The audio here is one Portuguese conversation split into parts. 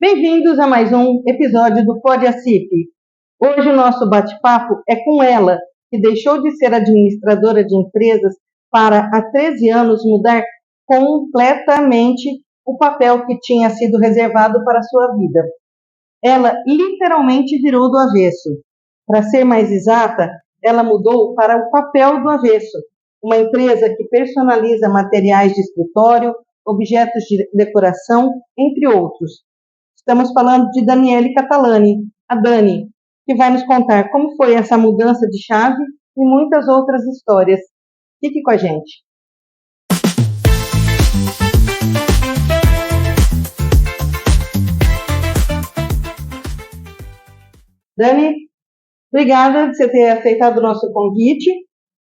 Bem-vindos a mais um episódio do Pod Acip. Hoje o nosso bate-papo é com ela, que deixou de ser administradora de empresas para, há 13 anos, mudar completamente o papel que tinha sido reservado para a sua vida. Ela literalmente virou do avesso. Para ser mais exata, ela mudou para o papel do avesso, uma empresa que personaliza materiais de escritório, objetos de decoração, entre outros. Estamos falando de Daniele Catalani, a Dani, que vai nos contar como foi essa mudança de chave e muitas outras histórias. Fique com a gente. Dani, obrigada por você ter aceitado o nosso convite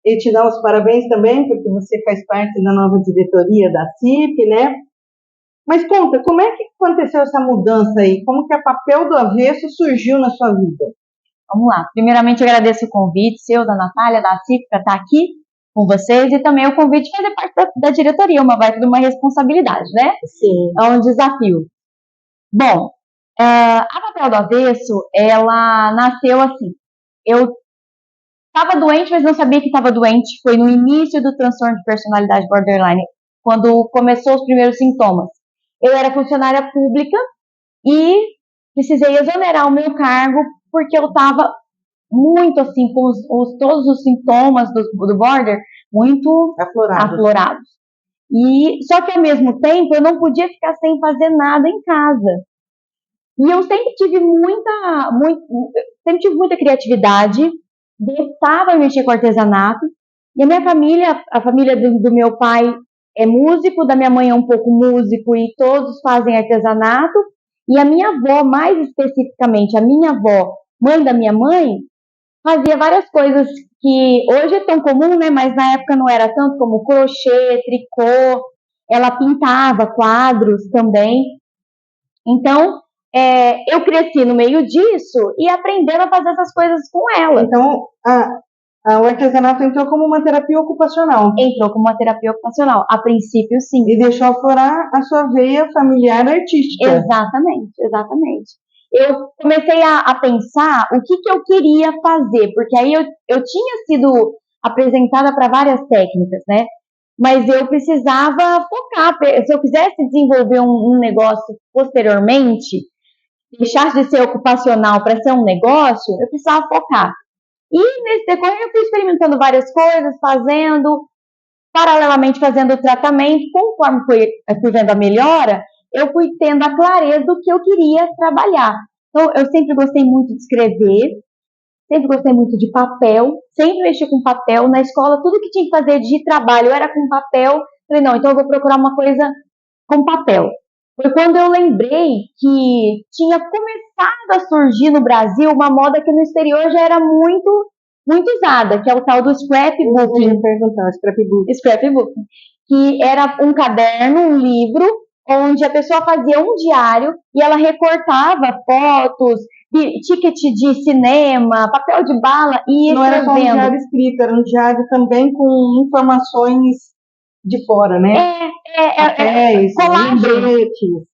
e te dar os parabéns também, porque você faz parte da nova diretoria da CIP, né? Mas conta, como é que aconteceu essa mudança aí? Como que o papel do avesso surgiu na sua vida? Vamos lá. Primeiramente, agradeço o convite seu, da Natália, da CIP, para estar aqui com vocês, e também o convite de fazer parte da diretoria, uma baita de uma responsabilidade, né? Sim. É um desafio. Bom, a papel do avesso, ela nasceu assim. Eu estava doente, mas não sabia que estava doente. Foi no início do transtorno de personalidade borderline, quando começou os primeiros sintomas. Eu era funcionária pública e precisei exonerar o meu cargo porque eu estava muito assim, com todos os sintomas do border muito aflorados. E, só que ao mesmo tempo eu não podia ficar sem fazer nada em casa. E eu sempre tive muita criatividade, gostava de mexer com artesanato. E a minha família, a família do meu pai é músico, da minha mãe é um pouco músico e todos fazem artesanato. E a minha avó, mais especificamente, a minha avó, mãe da minha mãe, fazia várias coisas que hoje é tão comum, né? Mas na época não era tanto, como crochê, tricô. Ela pintava quadros também. Então, eu cresci no meio disso e aprendendo a fazer essas coisas com ela. Então, o artesanato entrou como uma terapia ocupacional. Entrou como uma terapia ocupacional. A princípio, sim. E deixou aflorar a sua veia familiar artística. Exatamente. Eu comecei a pensar o que eu queria fazer, porque aí eu tinha sido apresentada para várias técnicas, né? Mas eu precisava focar. Se eu quisesse desenvolver um negócio posteriormente, deixasse de ser ocupacional para ser um negócio, eu precisava focar. E nesse decorrer eu fui experimentando várias coisas, paralelamente fazendo o tratamento. Conforme fui vendo a melhora, eu fui tendo a clareza do que eu queria trabalhar. Então, eu sempre gostei muito de escrever, sempre gostei muito de papel, sempre mexi com papel. Na escola, tudo que tinha que fazer de trabalho era com papel. Falei, não, então eu vou procurar uma coisa com papel. Foi quando eu lembrei que tinha começado a surgir no Brasil uma moda que no exterior já era muito usada, que é o tal do scrapbooking. Eu ia perguntar, Scrapbooking, que era um caderno, um livro, onde a pessoa fazia um diário e ela recortava fotos, ticket de cinema, papel de bala e ia Não era só um diário escrito, era um diário também com informações de fora, né? Papéis, lembretes.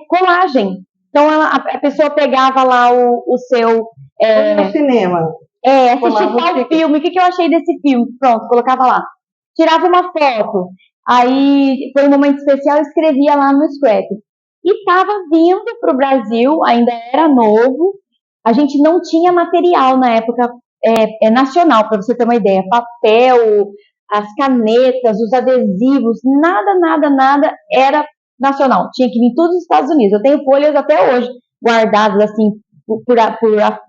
Colagem. Então a pessoa pegava lá o seu... no cinema. Assistir tal filme, o que eu achei desse filme? Pronto, colocava lá. Tirava uma foto, aí foi um momento especial, eu escrevia lá no Scrap. E estava vindo para o Brasil, ainda era novo, a gente não tinha material na época nacional, para você ter uma ideia. Papel, as canetas, os adesivos, nada era nacional. Tinha que vir tudo dos Estados Unidos. Eu tenho folhas até hoje guardadas assim, por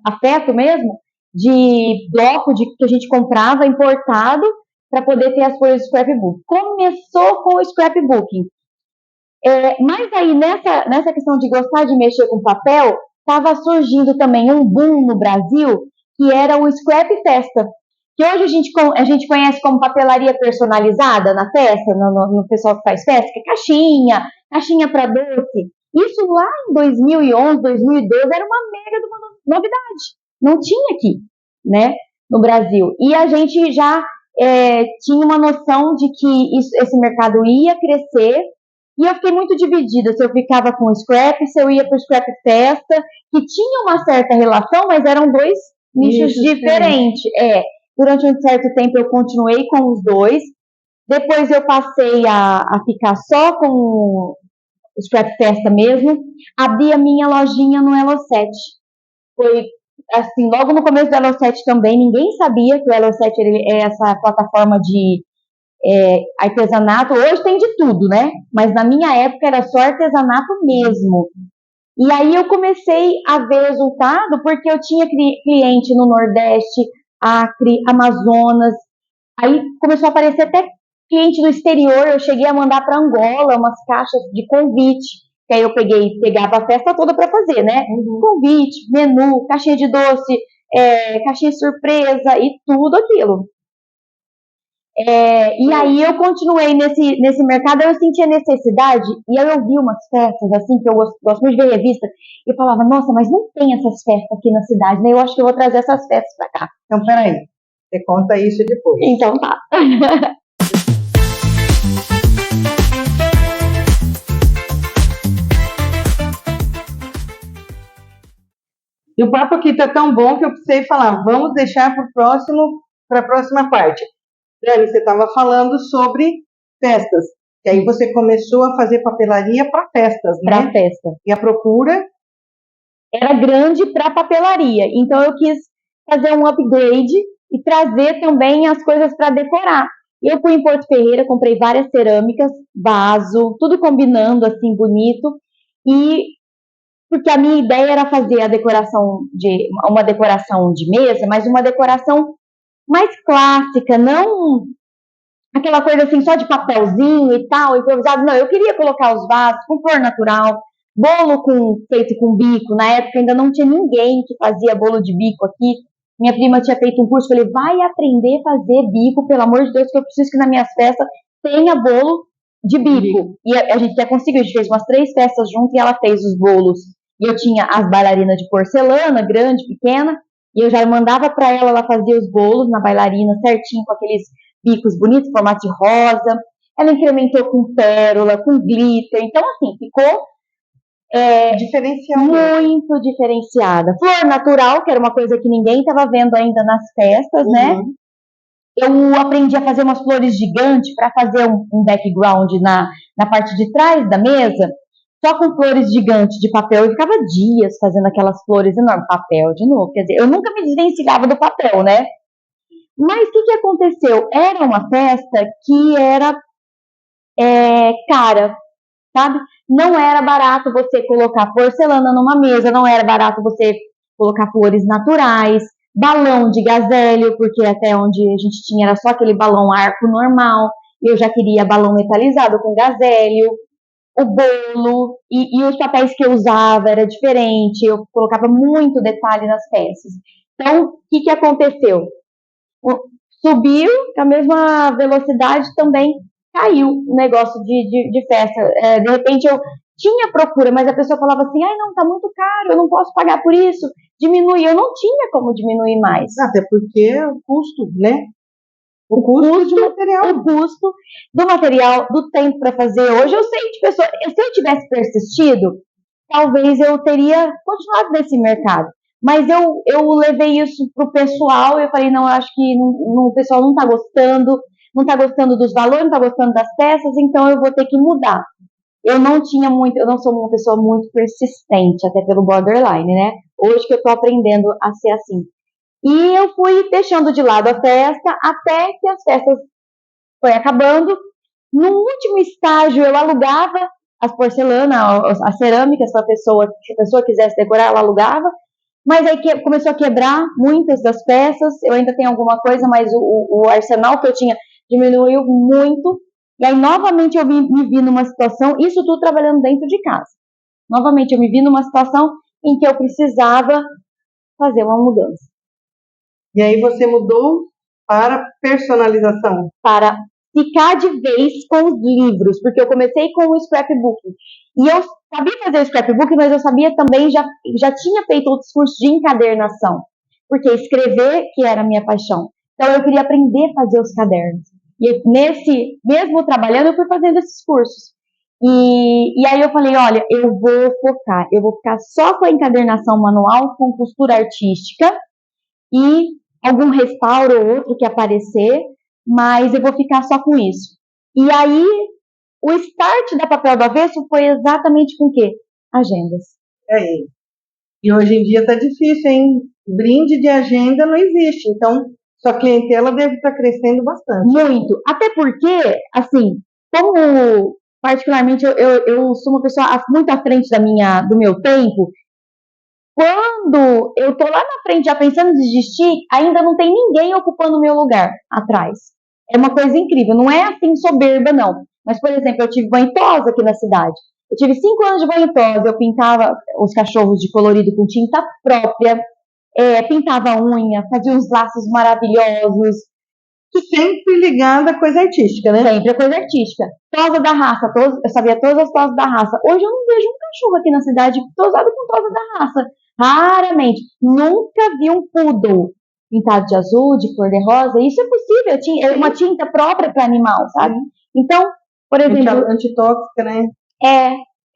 afeto mesmo, de bloco que a gente comprava importado para poder ter as folhas de scrapbook. Começou com o scrapbooking. Mas aí nessa questão de gostar de mexer com papel, estava surgindo também um boom no Brasil, que era o Scrap Festa, que hoje a gente conhece como papelaria personalizada na festa, no pessoal que faz festa, que é caixinha para doce. Isso lá em 2011, 2012 era uma mega de uma novidade. Não tinha aqui, né, no Brasil. E a gente já tinha uma noção de que esse mercado ia crescer E eu fiquei muito dividida se eu ficava com o scrap, se eu ia para o scrap festa, que tinha uma certa relação, mas eram dois nichos diferentes. Durante um certo tempo eu continuei com os dois, depois eu passei a ficar só com o scrap festa mesmo, abri a minha lojinha no Elo7. Foi assim, logo no começo do Elo7 também, ninguém sabia que o Elo7 é essa plataforma de artesanato. Hoje tem de tudo, né? Mas na minha época era só artesanato mesmo. E aí eu comecei a ver resultado porque eu tinha cliente no Nordeste, Acre, Amazonas. Aí começou a aparecer até cliente do exterior. Eu cheguei a mandar para Angola umas caixas de convite. Que aí eu pegava a festa toda para fazer, né? Convite, menu, caixinha de doce, caixinha de surpresa e tudo aquilo. E aí eu continuei nesse mercado, eu sentia necessidade, e aí eu vi umas festas, assim, que eu gosto muito de ver revista, e eu falava, nossa, mas não tem essas festas aqui na cidade, né? Eu acho que eu vou trazer essas festas pra cá. Então, peraí, você conta isso depois. Então tá. E o papo aqui tá tão bom que eu precisei falar, vamos deixar para a próxima parte. Dani, você estava falando sobre festas, que aí você começou a fazer papelaria para festas, né? Para festa. E a procura? Era grande para papelaria, então eu quis fazer um upgrade e trazer também as coisas para decorar. Eu fui em Porto Ferreira, comprei várias cerâmicas, vaso, tudo combinando assim, bonito, e porque a minha ideia era fazer uma decoração de mesa, mas uma decoração mais clássica, não aquela coisa assim só de papelzinho e tal, improvisado. Não, eu queria colocar os vasos com flor natural, bolo feito com bico. Na época ainda não tinha ninguém que fazia bolo de bico aqui. Minha prima tinha feito um curso, falei, vai aprender a fazer bico, pelo amor de Deus, que eu preciso que nas minhas festas tenha bolo de bico. E a gente até conseguiu, a gente fez umas 3 festas juntas e ela fez os bolos. E eu tinha as bailarinas de porcelana, grande, pequena, e eu já mandava para ela, ela fazia os bolos na bailarina certinho, com aqueles bicos bonitos, formato de rosa. Ela incrementou com pérola, com glitter. Então, assim, ficou muito diferenciada. Flor natural, que era uma coisa que ninguém estava vendo ainda nas festas, né? Eu aprendi a fazer umas flores gigantes para fazer um background na parte de trás da mesa, só com flores gigantes de papel. Eu ficava dias fazendo aquelas flores enormes. Papel, de novo. Quer dizer, eu nunca me desvencilhava do papel, né? Mas o que aconteceu? Era uma festa que era cara, sabe? Não era barato você colocar porcelana numa mesa, não era barato você colocar flores naturais, balão de gazélio, porque até onde a gente tinha era só aquele balão arco normal, e eu já queria balão metalizado com gazélio, o bolo, e os papéis que eu usava era diferente, eu colocava muito detalhe nas peças. Então, o que aconteceu? Subiu, com a mesma velocidade também caiu o negócio de festa. De repente eu tinha procura, mas a pessoa falava assim, ai não, tá muito caro, eu não posso pagar por isso, diminui. Eu não tinha como diminuir mais. Até porque o custo, né? O custo do material, do tempo para fazer. Hoje eu sei de pessoa, se eu tivesse persistido, talvez eu teria continuado nesse mercado. Mas eu levei isso pro pessoal e eu falei, não, eu acho que o pessoal não tá gostando dos valores, não tá gostando das peças, então eu vou ter que mudar. Eu não sou uma pessoa muito persistente, até pelo borderline, né? Hoje que eu tô aprendendo a ser assim. E eu fui deixando de lado a festa até que as festas foi acabando. No último estágio, eu alugava as porcelanas, as cerâmicas para a pessoa, se a pessoa quisesse decorar, ela alugava. Mas aí começou a quebrar muitas das peças. Eu ainda tenho alguma coisa, mas o arsenal que eu tinha diminuiu muito. E aí, novamente, eu me vi numa situação, isso tudo trabalhando dentro de casa. Novamente, eu me vi numa situação em que eu precisava fazer uma mudança. E aí você mudou para personalização? Para ficar de vez com os livros, porque eu comecei com o scrapbook. E eu sabia fazer o scrapbook, mas eu sabia também, já tinha feito outros cursos de encadernação, porque escrever que era a minha paixão. Então eu queria aprender a fazer os cadernos. E mesmo trabalhando, eu fui fazendo esses cursos. E aí eu falei, olha, eu vou ficar só com a encadernação manual, com costura artística e algum restauro ou outro que aparecer, mas eu vou ficar só com isso. E aí, o start da Papel do Avesso foi exatamente com o quê? Agendas. E hoje em dia tá difícil, hein? Brinde de agenda não existe, então sua clientela deve estar crescendo bastante. Muito. Até porque, assim, como particularmente eu sou uma pessoa muito à frente do meu tempo, quando eu tô lá na frente já pensando em desistir, ainda não tem ninguém ocupando o meu lugar atrás. É uma coisa incrível, não é assim soberba, não. Mas, por exemplo, eu tive banho tosa aqui na cidade. Eu tive 5 anos de banho tosa, eu pintava os cachorros de colorido com tinta própria, pintava a unha, fazia uns laços maravilhosos. Sempre ligada à coisa artística, né? Sempre a coisa artística. Tosa da raça, eu sabia todas as tosas da raça. Hoje eu não vejo um cachorro aqui na cidade tosado com tosa da raça. Raramente. Nunca vi um poodle pintado de azul, de cor-de-rosa. Isso é possível. É uma tinta própria para animal, sabe? Então, por exemplo... Antitóxica, né?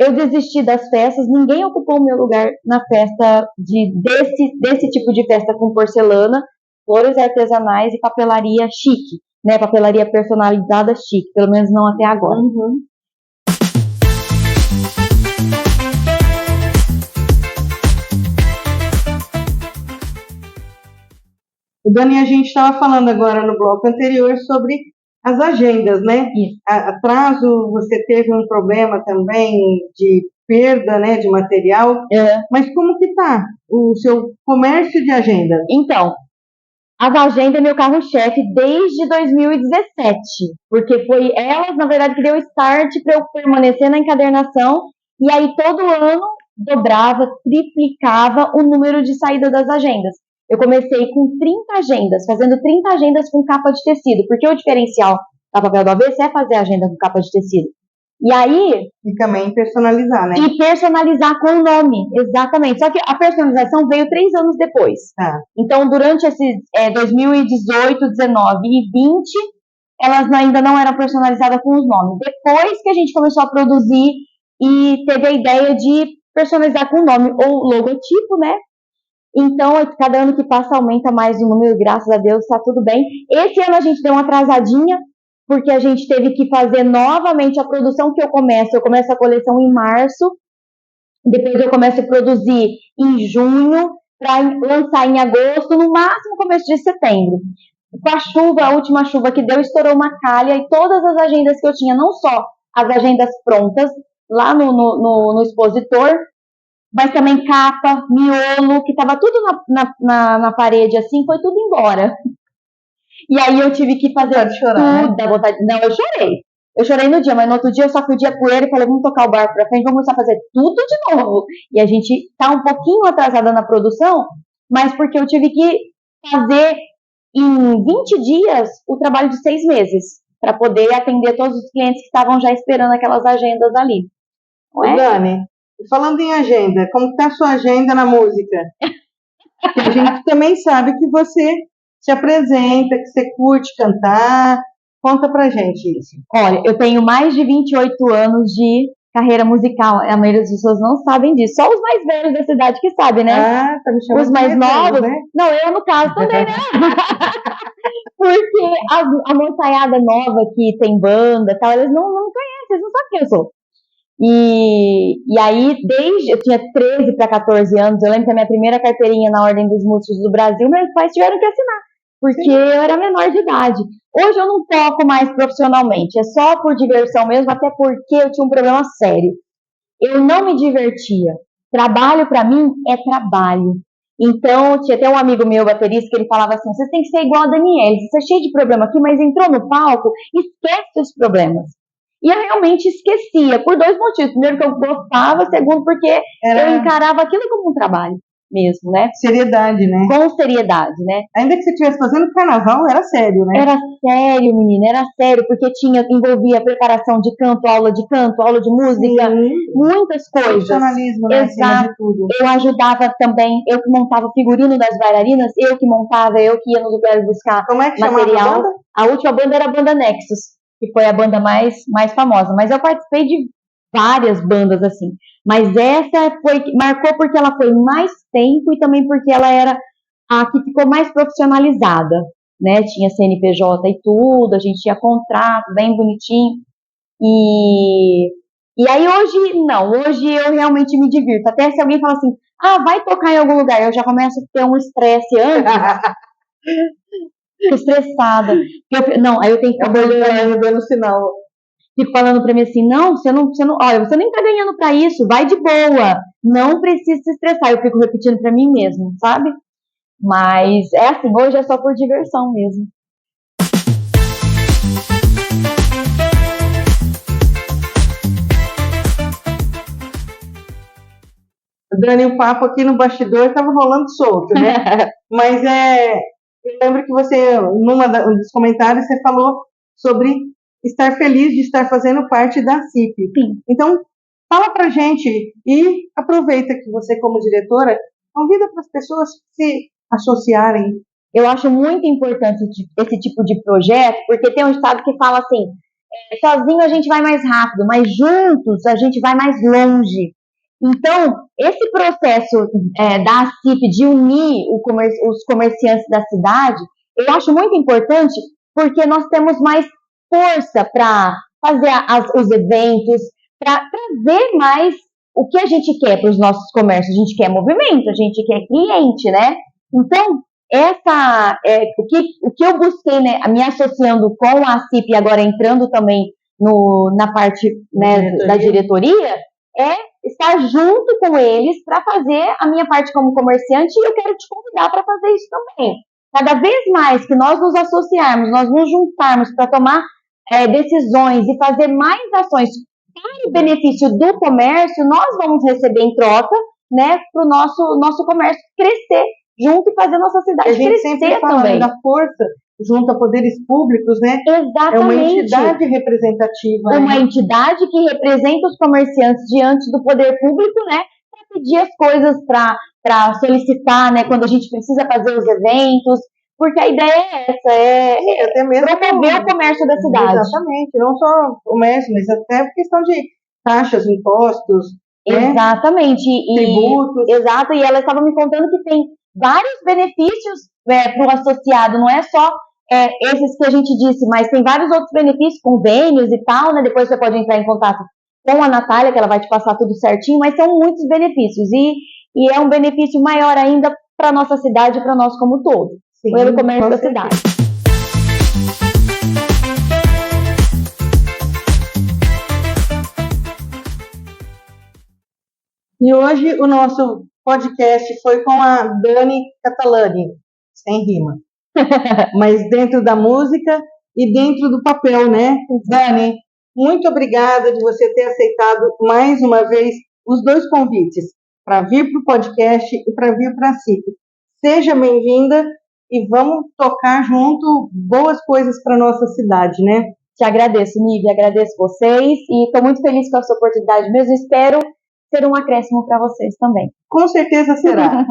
Eu desisti das festas, ninguém ocupou o meu lugar na festa desse tipo de festa com porcelana, flores artesanais e papelaria chique, né? Papelaria personalizada chique, pelo menos não até agora. Uhum. Dani, a gente estava falando agora no bloco anterior sobre as agendas, né? Isso. Atraso, você teve um problema também de perda, né, de material. Mas como que está o seu comércio de agenda? Então, as agendas é meu carro-chefe desde 2017, porque foi elas, na verdade, que deu start para eu permanecer na encadernação, e aí todo ano dobrava, triplicava o número de saídas das agendas. Eu comecei com 30 agendas, fazendo 30 agendas com capa de tecido, porque o diferencial da Papel do Avesso é fazer agenda com capa de tecido. E aí... E também personalizar, né? E personalizar com o nome, exatamente. Só que a personalização veio 3 anos depois. Então, durante esses 2018, 19 e 20, elas ainda não eram personalizadas com os nomes. Depois que a gente começou a produzir e teve a ideia de personalizar com o nome ou logotipo, né? Então, cada ano que passa aumenta mais o número, graças a Deus, está tudo bem. Esse ano a gente deu uma atrasadinha, porque a gente teve que fazer novamente a produção que eu começo a coleção em março, depois eu começo a produzir em junho, para lançar em agosto, no máximo começo de setembro. Com a chuva, a última chuva que deu, estourou uma calha e todas as agendas que eu tinha, não só as agendas prontas, lá no expositor, mas também capa, miolo, que estava tudo na parede assim, foi tudo embora. E aí eu tive que fazer tudo, dá vontade. Não, eu chorei. Eu chorei no dia, mas no outro dia eu sacudi a poeira e falei, vamos tocar o barco pra frente, vamos começar a fazer tudo de novo. E a gente tá um pouquinho atrasada na produção, mas porque eu tive que fazer em 20 dias o trabalho de 6 meses, para poder atender todos os clientes que estavam já esperando aquelas agendas ali. Não é? Dani, falando em agenda, como está a sua agenda na música? Porque a gente também sabe que você se apresenta, que você curte cantar. Conta pra gente isso. Olha, eu tenho mais de 28 anos de carreira musical. A maioria das pessoas não sabem disso. Só os mais velhos da cidade que sabem, né? Ah, tá me chamando os mais novos, velho, né? Não, eu no caso também, né? Porque a moçaiada nova que tem banda e tal, eles não conhecem, eles não sabem quem eu sou. E aí, eu tinha 13 para 14 anos, eu lembro que a minha primeira carteirinha na Ordem dos Músicos do Brasil, meus pais tiveram que assinar, porque eu era menor de idade. Hoje eu não toco mais profissionalmente, é só por diversão mesmo, até porque eu tinha um problema sério. Eu não me divertia. Trabalho para mim é trabalho. Então, tinha até um amigo meu, baterista, que ele falava assim, você tem que ser igual a Daniele, você é cheio de problema aqui, mas entrou no palco, esquece os problemas. E eu realmente esquecia, por 2 motivos. Primeiro, que eu gostava, segundo, porque eu encarava aquilo como um trabalho mesmo, né? Seriedade, né? Com seriedade, né? Ainda que você estivesse fazendo carnaval, era sério, né? Era sério, menina, era sério, porque envolvia preparação de canto, aula de música, muitas coisas. Profissionalismo, né? Exato. De tudo. Eu ajudava também, eu que montava o figurino das bailarinas, eu que montava, eu que ia nos lugares buscar Como é que material. Chamava a banda? A última banda era a banda Nexus, que foi a banda mais famosa. Mas eu participei de várias bandas assim. Mas essa marcou porque ela foi mais tempo e também porque ela era a que ficou mais profissionalizada, né? Tinha CNPJ e tudo, a gente tinha contrato bem bonitinho. E aí hoje, não, hoje eu realmente me divirto. Até se alguém fala assim, vai tocar em algum lugar, eu já começo a ter um estresse antes, fico estressada. Aí eu tenho que ficar olhando, dando sinal. Fico falando pra mim assim, não, olha, você nem tá ganhando pra isso, vai de boa, não precisa se estressar. Eu fico repetindo pra mim mesmo, sabe? Mas é assim, hoje é só por diversão mesmo. Dani, o papo aqui no bastidor estava rolando solto, né? Mas eu lembro que você, num dos comentários, você falou sobre estar feliz de estar fazendo parte da CIP. Sim. Então, fala pra gente e aproveita que você, como diretora, convida para as pessoas se associarem. Eu acho muito importante esse tipo de projeto, porque tem um estado que fala assim, sozinho a gente vai mais rápido, mas juntos a gente vai mais longe. Então, esse processo da CIP de unir os comerciantes da cidade, eu acho muito importante, porque nós temos mais força para fazer os eventos, para trazer mais o que a gente quer para os nossos comércios. A gente quer movimento, a gente quer cliente, né? Então, o que eu busquei, né, me associando com a CIP e agora entrando também na parte, né, da diretoria, é estar junto com eles para fazer a minha parte como comerciante, e eu quero te convidar para fazer isso também. Cada vez mais que nós nos associarmos, nós nos juntarmos para tomar decisões e fazer mais ações para o benefício do comércio, nós vamos receber em troca, né, para o nosso comércio crescer junto e fazer nossa cidade crescer também. A gente sempre fala da força junto a poderes públicos, né? Exatamente. É uma entidade representativa. Uma entidade que representa os comerciantes diante do poder público, né? Para pedir as coisas, para solicitar, né? Quando a gente precisa fazer os eventos. Porque a ideia é essa, até mesmo promover o comércio da cidade. Exatamente, não só o comércio, mas até questão de taxas, impostos. Exatamente. Né? Tributos. Exato, e ela estava me contando que tem vários benefícios para o associado, não é só esses que a gente disse, mas tem vários outros benefícios, convênios e tal, né? Depois você pode entrar em contato com a Natália, que ela vai te passar tudo certinho, mas são muitos benefícios, e é um benefício maior ainda para a nossa cidade e para nós como um todo, pelo comércio da cidade. E hoje o nosso podcast foi com a Dani Catalani, sem rima. Mas dentro da música e dentro do papel, né? Dani, muito obrigada de você ter aceitado mais uma vez os 2 convites, para vir para o podcast e para vir para a CIP. Seja bem-vinda e vamos tocar junto boas coisas para a nossa cidade, né? Te agradeço, Nívia, agradeço vocês e estou muito feliz com essa oportunidade mesmo. Espero ser um acréscimo para vocês também. Com certeza será.